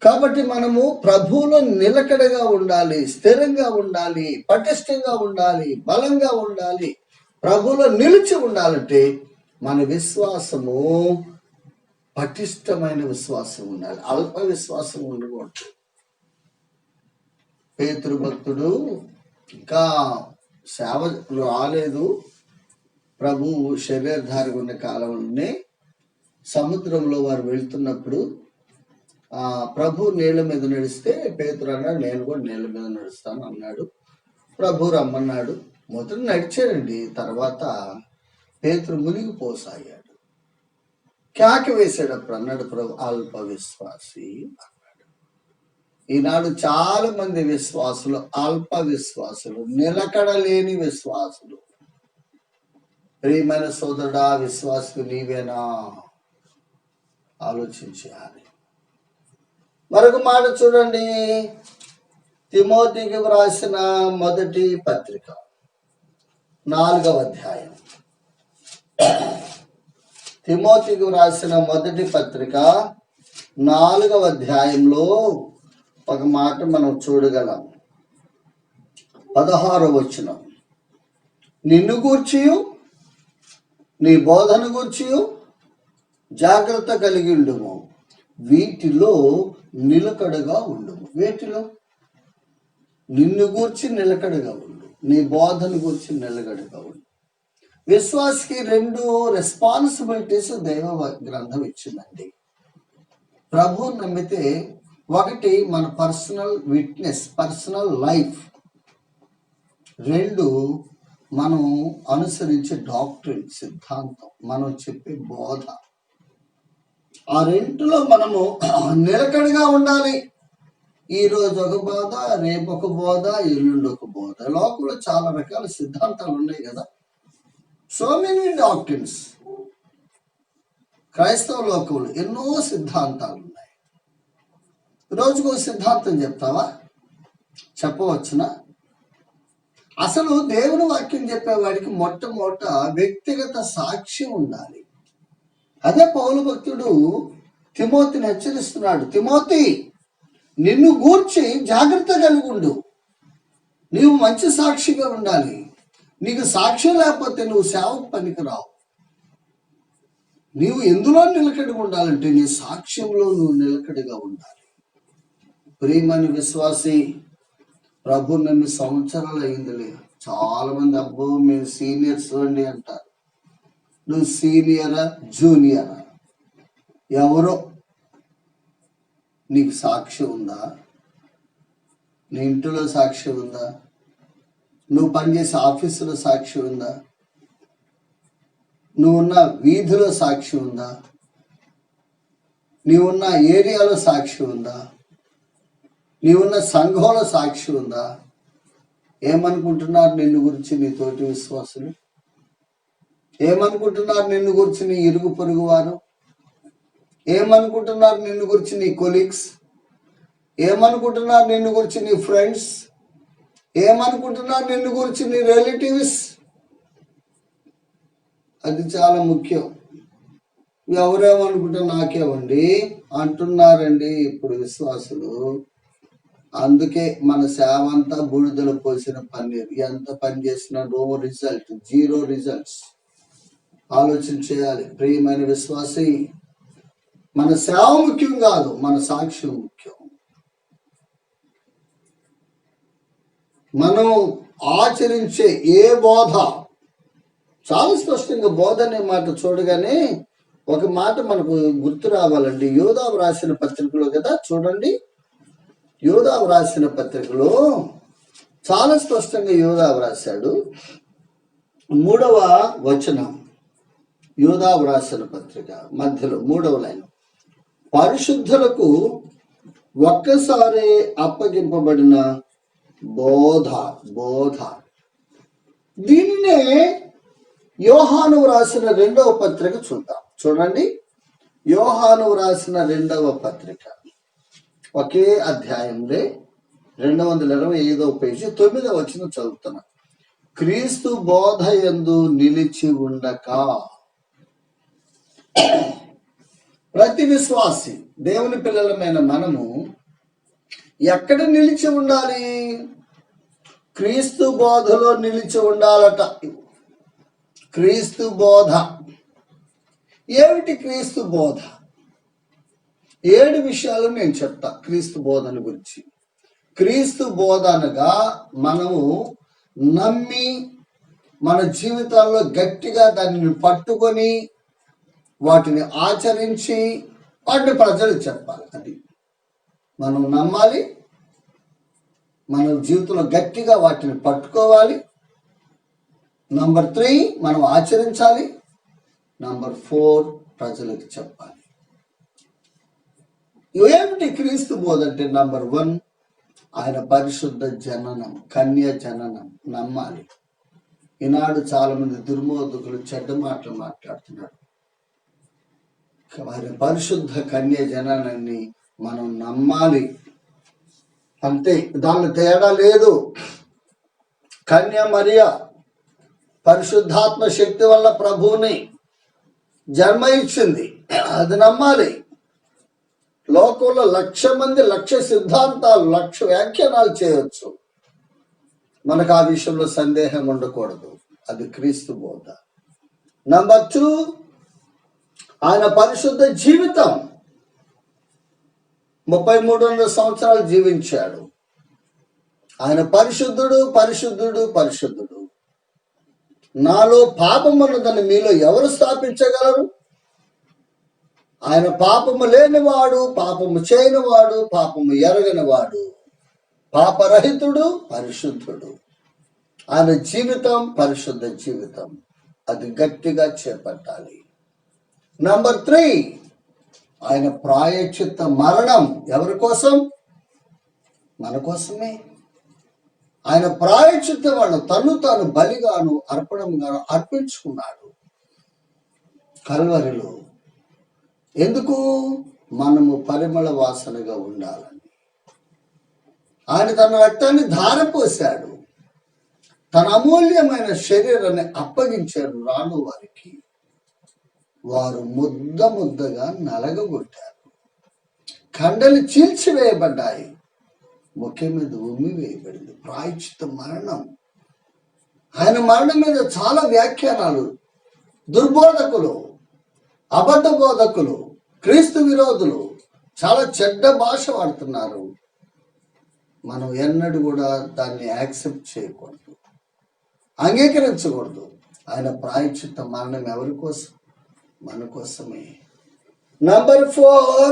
[SPEAKER 1] కాబట్టి మనము ప్రభువులో నిలకడగా ఉండాలి, స్థిరంగా ఉండాలి, పటిష్టంగా ఉండాలి, బలంగా ఉండాలి. ప్రభువులో నిలిచి ఉండాలంటే మన విశ్వాసము పటిష్టమైన విశ్వాసం ఉండాలి, అల్ప విశ్వాసం ఉండకూడదు. పేతురు భక్తుడు ఇంకా సేవ రాలేదు, ప్రభు శరీరధారిగా ఉన్న కాలంలోనే సముద్రంలో వారు వెళ్తున్నప్పుడు ప్రభు నీళ్ళ మీద నడిస్తే పేతురు అన్నాడు, నేను కూడా నీళ్ళ మీద నడుస్తాను అన్నాడు. ప్రభు రమ్మన్నాడు, మొదట నడిచాడండి. తర్వాత పేతురు మునిగిపోసాగాడు. కేక వేసేటప్పుడు అన్నాడు ప్రభు, అల్ప విశ్వాసి అన్నాడు. ఈనాడు చాలా మంది విశ్వాసులు అల్ప విశ్వాసులు, నిలకడలేని విశ్వాసులు. ప్రియమైన సోదరుడా, విశ్వాసు నీవేనా? ఆలోచించాలి. మరొక మాట చూడండి, తిమోతికి వ్రాసిన 1వ పత్రిక 4వ అధ్యాయం. తిమోతికి వ్రాసిన 1వ పత్రిక 4వ అధ్యాయంలో ఒక మాట మనం చూడగలం. 16వ వచనం. నిన్ను గూర్చియు నీ బోధన గూర్చియు జాగ్రత్త కలిగి ఉండుము, వీటిలో నిలకడగా ఉండుము. వీటిలో నిన్ను గూర్చి నిలకడగా ఉండు, నీ బోధన గూర్చి నిలకడగా ఉండు. విశ్వాసకి 2 రెస్పాన్సిబిలిటీస్ దైవ గ్రంథం ఇచ్చిందండి. ప్రభు నమ్మితే ఒకటి మన పర్సనల్ విట్నెస్, పర్సనల్ లైఫ్. 2 మనం అనుసరించే డాక్ట్రిన్, సిద్ధాంతం, మనం చెప్పే బోధ. ఆ 2లో మనము నిలకడగా ఉండాలి. ఈరోజు ఒక బోధ, రేపు ఒక బోధ, ఎల్లుండి ఒక బోధ. లోకంలో చాలా రకాల సిద్ధాంతాలు ఉన్నాయి కదా, సో మెనీ డాక్ట్రిన్స్. క్రైస్తవ లోకంలో ఎన్నో సిద్ధాంతాలు ఉన్నాయి. రోజుకు ఒక సిద్ధాంతం చెప్తావా? చెప్పవచ్చునా? అసలు దేవుని వాక్యం చెప్పేవాడికి మొట్టమొదట వ్యక్తిగత సాక్ష్యం ఉండాలి. అదే పౌలు భక్తుడు తిమోతిని హెచ్చరిస్తున్నాడు. తిమోతి, నిన్ను గూర్చి జాగ్రత్త కలిగి ఉండు, నీవు మంచి సాక్షిగా ఉండాలి. నీకు సాక్ష్యం లేకపోతే నువ్వు సేవకు పనికిరావు. నీవు ఎందులో నిలకడగా ఉండాలంటే నీ సాక్ష్యంలో నువ్వు నిలకడగా ఉండాలి. ప్రియమైన విశ్వాసి, ప్రభు నమ్మి సంవత్సరాలు అయిందిలే. చాలా మంది అబ్బో మేము సీనియర్స్ అండి అంటారు. నువ్వు సీనియరా జూనియరా? ఎవరో నీకు సాక్ష్యం ఉందా? నీ ఇంటిలో సాక్ష్యం ఉందా? నువ్వు పనిచేసే ఆఫీసులో సాక్ష్యం ఉందా? నువ్వున్న వీధిలో సాక్ష్యం ఉందా? నీవున్న ఏరియాలో సాక్ష్యం ఉందా? నీవున్న సంఘంలో సాక్ష్యం ఉందా? ఏమనుకుంటున్నారు నిన్ను గురించి నీ తోటి విశ్వాసులు? ఏమనుకుంటున్నారు నిన్ను గురించి నీ ఇరుగు పొరుగు వారు? ఏమనుకుంటున్నారు నిన్ను గురించి నీ కొలీగ్స్? ఏమనుకుంటున్నారు నిన్ను గురించి నీ ఫ్రెండ్స్? ఏమనుకుంటున్నారు నిన్ను గురించి నీ రిలేటివ్స్? అది చాలా ముఖ్యం. ఎవరేమనుకుంటే నాకేమండి అంటున్నారండి ఇప్పుడు విశ్వాసులు. అందుకే మన సేవ అంతా బూడిదలో పోసిన పన్నీరు. ఎంత పని చేసినా నో రిజల్ట్, జీరో రిజల్ట్స్. ఆలోచన చేయాలి ప్రియమైన విశ్వాసి. మన సేవ ముఖ్యం కాదు, మన సాక్ష్యం ముఖ్యం. మనం ఆచరించే ఏ బోధ, చాలా స్పష్టంగా బోధ అనే మాట చూడగానే ఒక మాట మనకు గుర్తు రావాలండి. యోదావు రాసిన పత్రికలో కదా, చూడండి. యోదావు రాసిన పత్రికలో చాలా స్పష్టంగా యోదావు రాశాడు. 3వ వచనం, యోదావు రాసిన పత్రిక మధ్యలో 3వ లైన్, పరిశుద్ధులకు ఒక్కసారి అప్పగింపబడిన బోధ. దీన్నే యోహాను రాసిన 2వ పత్రిక చూద్దాం. చూడండి, యోహాను రాసిన 2వ పత్రిక ఒకే అధ్యాయంలో 225వ పేజీ 9వ వచనం చదువుతున్నా. క్రీస్తు బోధ యందు నిలిచి ఉండక. ప్రతి విశ్వాసి, దేవుని పిల్లలమైన మనము ఎక్కడ నిలిచి ఉండాలి? క్రీస్తు బోధలో నిలిచి ఉండాలట. క్రీస్తు బోధ ఏమిటి? క్రీస్తు బోధ 7 విషయాలు నేను చెప్తా క్రీస్తు బోధన గురించి. క్రీస్తు బోధ అనగా మనము నమ్మి మన జీవితాల్లో గట్టిగా దానిని పట్టుకొని వాటిని ఆచరించి వాటిని ప్రజలకు చెప్పాలి. అది మనం నమ్మాలి, మన జీవితంలో గట్టిగా వాటిని పట్టుకోవాలి. నంబర్ 3 మనం ఆచరించాలి. నంబర్ 4 ప్రజలకు చెప్పాలి. ఏమిటి క్రీస్తు బోధ అంటే? నంబర్ 1 ఆయన పరిశుద్ధ జననం, కన్య జననం నమ్మాలి. ఈనాడు చాలా మంది దుర్మోధకులు చెడ్డ మాటలు మాట్లాడుతున్నారు. వారి పరిశుద్ధ కన్య జననాన్ని మనం నమ్మాలి అంతే, దానిలో తేడా లేదు. కన్య మరియా పరిశుద్ధాత్మ శక్తి వల్ల ప్రభువుని జన్మ ఇచ్చింది, అది నమ్మాలి. లోకంలో 1,00,000 మంది 1,00,000 సిద్ధాంతాలు 1,00,000 వ్యాఖ్యానాలు చేయవచ్చు, మనకు ఆ విషయంలో సందేహం ఉండకూడదు. అది క్రీస్తు బోధ. నంబర్ 2 ఆయన పరిశుద్ధ జీవితం. 3300 సంవత్సరాలు జీవించాడు. ఆయన పరిశుద్ధుడు, పరిశుద్ధుడు, పరిశుద్ధుడు. నాలో పాపం ఉన్నదని మీలో ఎవరు స్థాపించగలరు? ఆయన పాపము లేనివాడు, పాపము చేయనివాడు, పాపము ఎరగనివాడు, పాపరహితుడు, పరిశుద్ధుడు. ఆయన జీవితం పరిశుద్ధ జీవితం, అది గట్టిగా చేపట్టాలి. నంబర్ 3 ఆయన ప్రాయశ్చిత్త మరణం. ఎవరి కోసం? మన కోసమే. ఆయన ప్రాయశ్చిత్త మరణం, తను తాను బలిగాను అర్పణంగాను అర్పించుకున్నాడు కల్వరిలో. ఎందుకు? మనము పరిమళ వాసనగా ఉండాలని. ఆయన తన రక్తాన్ని ధారపోశాడు. తన అమూల్యమైన శరీరాన్ని అప్పగించారు. రాను వారికి వారు ముద్ద ముద్దగా నలగగొట్టారు. కండలు చీల్చివేయబడ్డాయి. ముఖం మీద ఉమ్మి వేయబడింది. ప్రాయశ్చిత్త మరణం. ఆయన మరణం మీద చాలా వ్యాఖ్యానాలు. దుర్బోధకులు, అబద్ధ బోధకులు, క్రీస్తు విరోధులు చాలా చెడ్డ భాష వాడుతున్నారు. మనం ఎన్నడూ కూడా దాన్ని యాక్సెప్ట్ చేయకూడదు, అంగీకరించకూడదు. ఆయన ప్రాయశ్చిత్త మరణం ఎవరి కోసం? మన కోసమే. నంబర్ 4,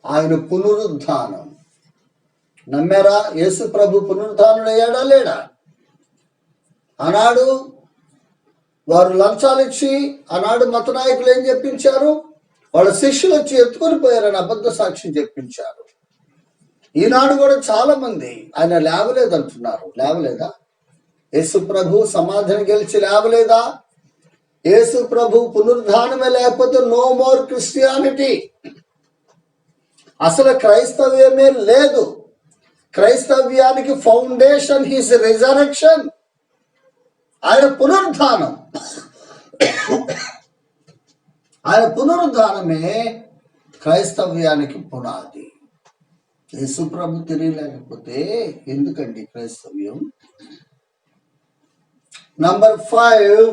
[SPEAKER 1] ఆయన పునరుద్ధానం. నమ్మారా? యేసు ప్రభు పునరుద్ధానుడయ్యాడా లేడా? ఆనాడు వారు లంచాలు ఇచ్చి, ఆనాడు మత నాయకులు ఏం చెప్పించారు? వాళ్ళ శిష్యులు వచ్చి ఎత్తుకొని పోయారని అబద్ధ సాక్ష్యం చెప్పించారు. ఈనాడు కూడా చాలా మంది ఆయన లేవలేదంటున్నారు. లేవలేదా? యేసు ప్రభు సమాధిని గెలిచి లేవలేదా? యేసు ప్రభు పునరుద్ధానమే లేకపోతే నో మోర్ క్రిస్టియానిటీ. అసలు క్రైస్తవ్యమే లేదు. క్రైస్తవ్యానికి ఫౌండేషన్ హిస్ రిజరెక్షన్, ఆయన పునరుద్ధానం. ఆయన పునరుద్ధానమే క్రైస్తవ్యానికి పునాది. యేసు ప్రభు తెలియలేకపోతే ఎందుకండి క్రైస్తవ్యం? నంబర్ 5,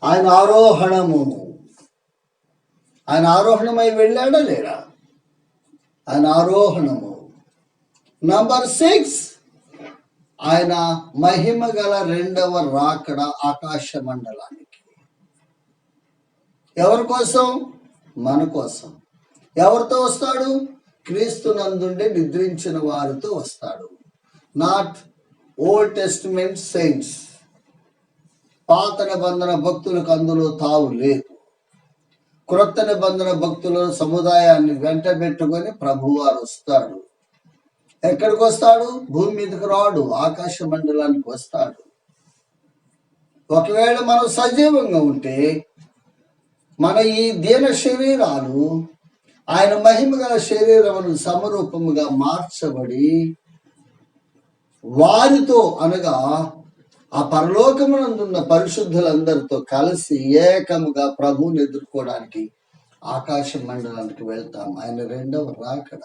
[SPEAKER 1] ఆయన ఆరోహణము. ఆయన ఆరోహణమై వెళ్ళాడా లేడా? ఆయన ఆరోహణము. నంబర్ 6, ఆయన మహిమ గల రెండవ రాకడ ఆకాశ మండలానికి. ఎవరి కోసం? మన కోసం. ఎవరితో వస్తాడు? క్రీస్తు నందుండి నిద్రించిన వారితో వస్తాడు. Not old testament saints. పాత నిబంధన భక్తులకు అందులో తావు లేదు. క్రొత్త నిబంధన భక్తుల సముదాయాన్ని వెంట పెట్టుకొని ప్రభువారు వస్తాడు. ఎక్కడికి వస్తాడు? భూమి మీదకి రాడు, ఆకాశ మండలానికి వస్తాడు. ఒకవేళ మనం సజీవంగా ఉంటే మన ఈ దీన శరీరాలు ఆయన మహిమ గల శరీరమును సమరూపముగా మార్చబడి వారితో, అనగా ఆ పరలోకమునందున్న పరిశుద్ధులందరితో కలిసి ఏకముగా ప్రభువుని ఎదుర్కోవడానికి ఆకాశ మండలానికి వెళ్తాం. ఆయన రెండవ రాకడ.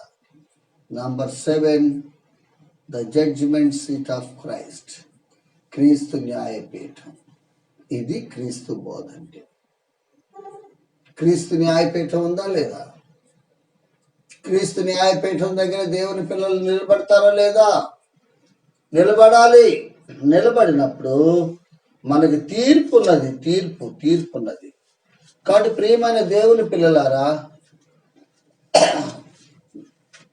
[SPEAKER 1] Number 7, the judgement seat of Christ. క్రీస్తు న్యాయపీఠం. ఇది క్రీస్తు బోధ అంటే. క్రీస్తు న్యాయపీఠం ఉందా లేదా? క్రీస్తు న్యాయపీఠం దగ్గర దేవుని పిల్లలు నిలబడతారా లేదా? నిలబడాలి. నిలబడినప్పుడు మనకి తీర్పు ఉన్నది. తీర్పు ఉన్నది. కాబట్టి ప్రియమైన దేవుని పిల్లలారా,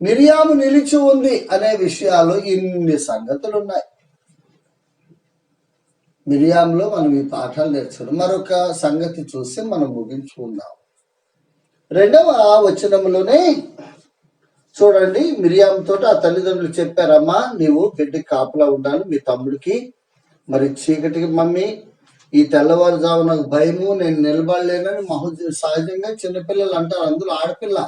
[SPEAKER 1] మిరియాము నిలిచి ఉంది అనే విషయాలు ఇన్ని సంగతులు ఉన్నాయి. మిరియాంలో మనం ఈ పాఠాలు నేర్చుకున్నాం. మరొక సంగతి చూసి మనం ముగించుకుందాం. 2వ వచనంలోనే చూడండి, మిరియాంతో ఆ తల్లిదండ్రులు చెప్పారమ్మా, నీవు బిడ్డకి కాపలా ఉండాలి, మీ తమ్ముడికి. మరి చీకటికి మమ్మీ, ఈ తెల్లవారుజాము నాకు భయము, నేను నిలబడలేనని సహజంగా చిన్నపిల్లలు అంటారు, అందులో ఆడపిల్ల.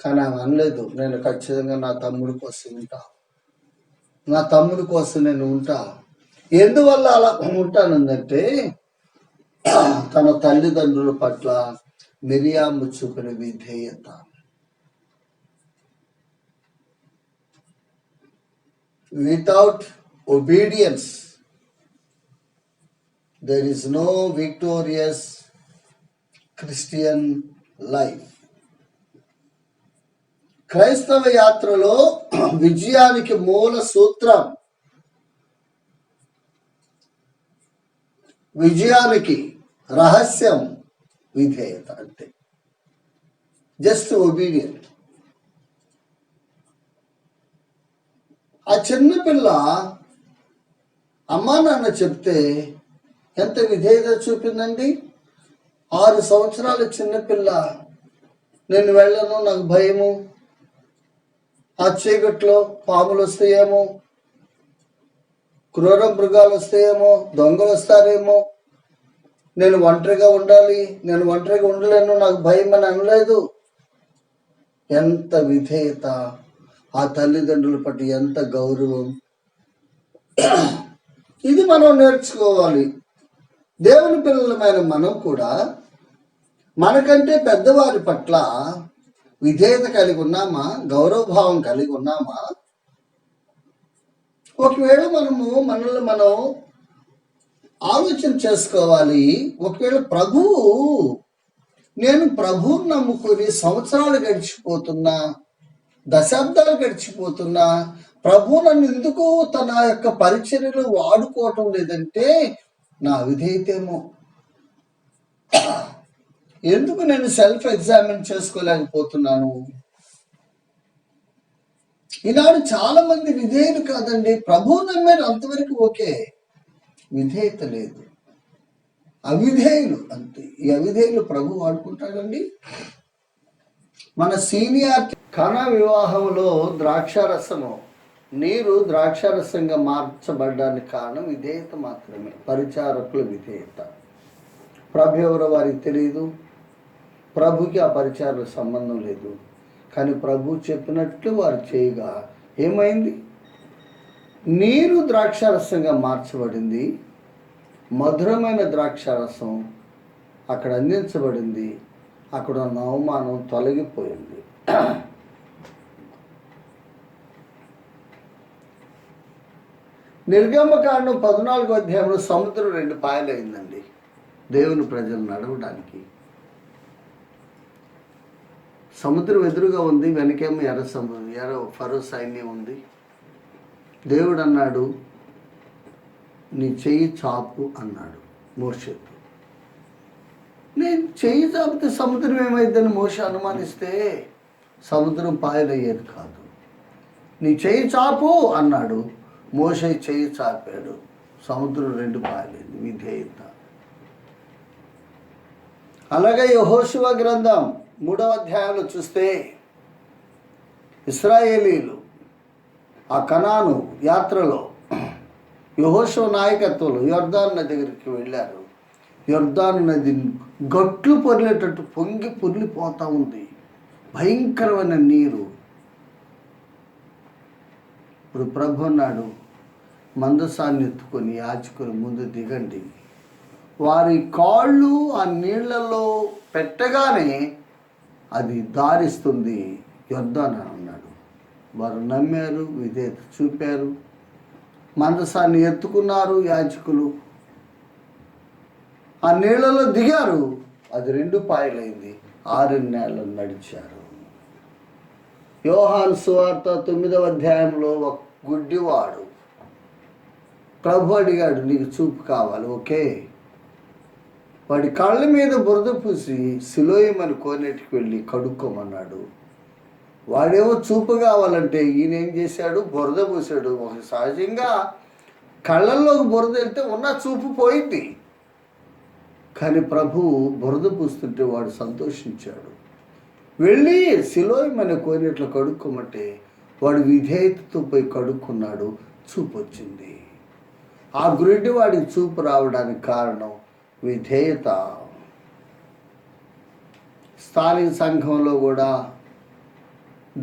[SPEAKER 1] కానీ ఆమె అనలేదు, నేను ఖచ్చితంగా నా తమ్ముడి కోసం ఉంటా, నా తమ్ముడి కోసం నేను ఉంటా. ఎందువల్ల అలా ఉంటానందంటే తన తల్లిదండ్రుల పట్ల మిరియాము చూపిన విధేయత. Without obedience there is no victorious Christian life. క్రైస్తవ యాత్రలో విజయానికి మూల సూత్రం, విజయానికి రహస్యం విధేయత. అంటే జస్ట్ ఒబీడియంట్. ఆ చిన్నపిల్ల అమ్మా నాన్న చెప్తే ఎంత విధేయత చూపిందండి. 6 సంవత్సరాల చిన్నపిల్ల, నేను వెళ్ళను, నాకు భయము, ఆ చీకట్లో పాములు వస్తాయేమో, క్రూర మృగాలు వస్తాయేమో, దొంగలు వస్తారేమో, నేను ఒంటరిగా ఉండాలి, నేను ఒంటరిగా ఉండలేను, నాకు భయం అని అనలేదు. ఎంత విధేయత, ఆ తల్లిదండ్రుల పట్ల ఎంత గౌరవం. ఇది మనం నేర్చుకోవాలి. దేవుని పిల్లలమైన మనం కూడా మనకంటే పెద్దవారి పట్ల విధేయత కలిగి ఉన్నామా, గౌరవభావం కలిగి ఉన్నామా? ఒకవేళ మనల్ని మనం ఆలోచన చేసుకోవాలి. ఒకవేళ నేను ప్రభువుని నమ్ముకొని సంవత్సరాలు గడిచిపోతున్నా, దశాబ్దాలు గడిచిపోతున్నా, ప్రభు నన్ను ఎందుకు తన యొక్క పరిచర్యలు వాడుకోవటం లేదంటే నా విధేయతేమో. ఎందుకు నేను సెల్ఫ్ ఎగ్జామిన్ చేసుకోలేకపోతున్నాను? ఈనాడు చాలా మంది విధేయులు కాదండి. ప్రభువు నమ్మారు, అంతవరకు ఓకే, విధేయత లేదు, అవిధేయులు అంతే. ఈ అవిధేయులు ప్రభు వాడుకుంటాడండి. మన సీనియర్ కనా వివాహంలో ద్రాక్షారసము నీరు ద్రాక్షారసంగా మార్చబడ్డానికి కారణం విధేయత మాత్రమే, పరిచారకుల విధేయత. ప్రభు ఎవరో వారికి తెలియదు, ప్రభుకి ఆ పరిచారుల సంబంధం లేదు. కానీ ప్రభు చెప్పినట్లు వారు చేయగా ఏమైంది? నీరు ద్రాక్షారసంగా మార్చబడింది, మధురమైన ద్రాక్షారసం అక్కడ అందించబడింది. అక్కడ ఉన్న అవమానం తొలగిపోయింది. నిర్గమకాండం 14వ అధ్యాయంలో సముద్రం 2 పాయలైందండి దేవుని ప్రజలు నడవడానికి. సముద్రం ఎదురుగా ఉంది, వెనకేమో ఎర్ర ఫరో సైన్యం ఉంది. దేవుడు అన్నాడు, నీ చెయ్యి చాపు అన్నాడు మోషేతో. నేను చెయ్యి చాపితే సముద్రం ఏమైందని మోషే అనుమానిస్తే సముద్రం పాయలయ్యేది కాదు. నీ చెయ్యి చాపు అన్నాడు, మోషే చెయ్యి చాపాడు, సముద్రం 2 పాయలైంది. విధేయత. అలాగే యెహోషువ గ్రంథం 3వ అధ్యాయంలో చూస్తే ఇశ్రాయేలీలు ఆ కనాను యాత్రలో యెహోషువ నాయకత్వంలో యొర్దాను నది దగ్గరికి వెళ్ళారు. యొర్దాను నది గట్లు పొర్లేటట్టు పొర్లిపోతూ ఉంది, భయంకరమైన నీరు. ఇప్పుడు ప్రభు అన్నాడు, మందసాన్ని ఎత్తుకొని యాజకులు ముందు దిగండి. వారి కాళ్ళు ఆ నీళ్లలో పెట్టగానే అది దారిస్తుంది యొర్దాను అన్నాడు. వారు నమ్మారు, విధేయత చూపారు, మందసాన్ని ఎత్తుకున్నారు. యాజకులు ఆ నీళ్లలో దిగారు, అది 2 పాయలైంది. 6 నెలలు నడిచారు. యోహాను సువార్త 9వ అధ్యాయంలో ఒక గుడ్డివాడు ప్రభు అడిగాడు, నీకు చూపు కావాలి, ఓకే. వాడి కళ్ళ మీద బురద పూసి సిలోయమని కోనేటికి వెళ్ళి కడుక్కోమన్నాడు. వాడేమో చూపు కావాలంటే ఈయన ఏం చేశాడు, బురద పూసాడు. ఒక సహజంగా కళ్ళల్లోకి బురద వెళ్తే ఉన్న చూపు పోయింది. కానీ ప్రభు బురద పూస్తుంటే వాడు సంతోషించాడు. వెళ్ళి సిలోయమని కోనేట్లో కడుక్కోమంటే వాడు విధేయతతో పోయి కడుక్కున్నాడు, చూపు వచ్చింది. ఆ గురిటి వాడికి చూపు రావడానికి కారణం విధేయత. స్థానిక సంఘంలో కూడా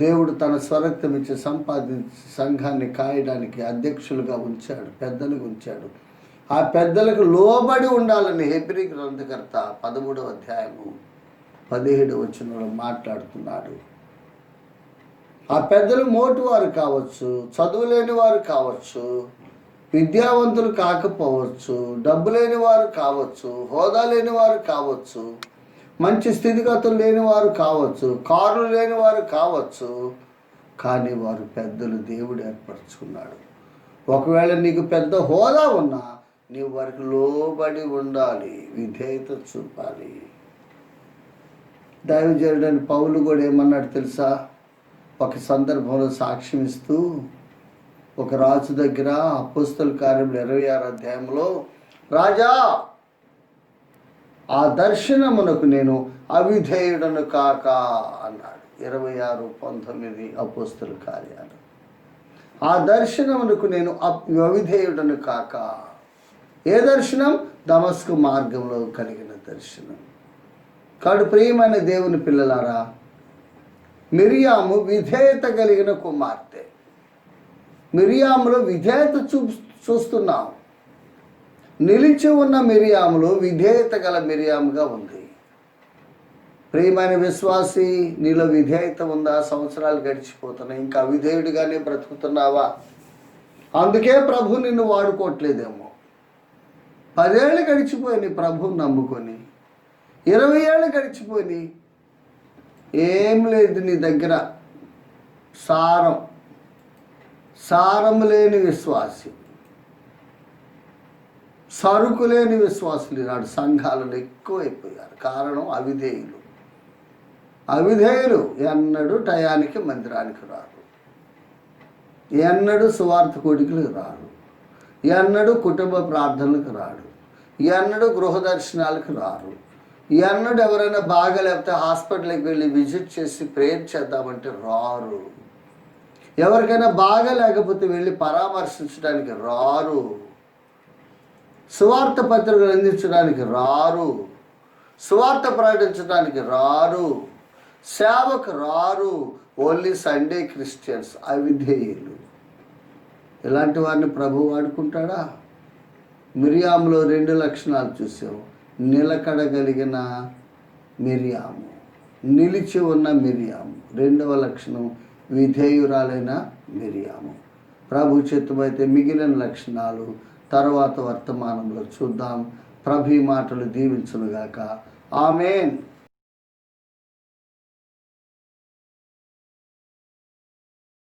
[SPEAKER 1] దేవుడు తన స్వరక్తం ఇచ్చి సంపాదించి సంఘాన్ని కాయడానికి అధ్యక్షులుగా ఉంచాడు, పెద్దలుగా ఉంచాడు. ఆ పెద్దలకు లోబడి ఉండాలని హెబ్రీ గ్రంథకర్త 13వ అధ్యాయము 17వ వచనంలో మాట్లాడుతున్నాడు. ఆ పెద్దలు మోటువారు కావచ్చు, చదువు లేని వారు కావచ్చు, విద్యావంతులు కాకపోవచ్చు, డబ్బు లేని వారు కావచ్చు, హోదా లేని వారు కావచ్చు, మంచి స్థితిగతులు లేని వారు కావచ్చు, కార్లు లేని వారు కావచ్చు. కానీ వారు పెద్దలు దేవుడు ఏర్పరచుకున్నాడు. ఒకవేళ నీకు పెద్ద హోదా ఉన్నా నీవు వారికి లోబడి ఉండాలి, విధేయత చూపాలి. దైవజనుడైన పౌలు కూడా ఏమన్నాడు తెలుసా? ఒక సందర్భంలో సాక్ష్యం ఇస్తూ ఒక రాజు దగ్గర అపోస్తల కార్యములు 26వ అధ్యాయంలో, రాజా, ఆ దర్శనమునకు నేను అవిధేయుడను కాక అన్నాడు. 26:19 అపోస్తల కార్యాలు. ఆ దర్శనమునకు నేను అవిధేయుడను కాక. ఏ దర్శనం? దమస్కు మార్గంలో కలిగిన దర్శనం. కాడు ప్రియమైన దేవుని పిల్లలారా, మిరియాము విధేయత కలిగిన కుమార్తె. మిరియాములో విధేయత చూస్తున్నాం. నిలిచి ఉన్న మిరియాములో విధేయత గల మిరియాముగా ఉంది. ప్రియమైన విశ్వాసి, నీలో విధేయత ఉందా? సంవత్సరాలు గడిచిపోతున్నాయి, ఇంకా అవిధేయుడిగానే బ్రతుకుతున్నావా? అందుకే ప్రభు నిన్ను వాడుకోవట్లేదేమో. 10 ఏళ్ళు గడిచిపోయి ప్రభుని నమ్ముకొని, 20 ఏళ్ళు గడిచిపోయి ఏం లేదు నీ దగ్గర. సారం లేని విశ్వాసి, సరుకు లేని విశ్వాసులు ఈనాడు సంఘాలలో ఎక్కువైపోయారు. కారణం అవిధేయులు ఎన్నడూ టయానికి మందిరానికి రారు, ఎన్నడూ సువార్త కోడికలకు రారు, ఎన్నడూ కుటుంబ ప్రార్థనలకు రాడు, ఎన్నడూ గృహ దర్శనాలకు రారు, ఎన్నడూ ఎవరైనా బాగాలేకపోతే హాస్పిటల్కి వెళ్ళి విజిట్ చేసి ప్రేయర్ చేద్దామంటే రారు, ఎవరికైనా బాగా లేకపోతే వెళ్ళి పరామర్శించడానికి రారు, సువార్త పత్రికలు అందించడానికి రారు, సువార్త ప్రకటించడానికి రారు, సేవకు రారు. ఓన్లీ సండే క్రిస్టియన్స్, అవిధేయులు. ఇలాంటి వారిని ప్రభు వాడుకుంటాడా? మిరియాములో 2 లక్షణాలు చూసాము. నిలకడగలిగిన మిరియాము, నిలిచి ఉన్న మిరియాము. 2వ లక్షణం విధేయురాలైన మిరియాము. ప్రభు చిత్తమైతే మిగిలిన లక్షణాలు తర్వాత వర్తమానంలో చూద్దాం. ప్రభు మాటలు దీవించునుగాక. ఆమేన్.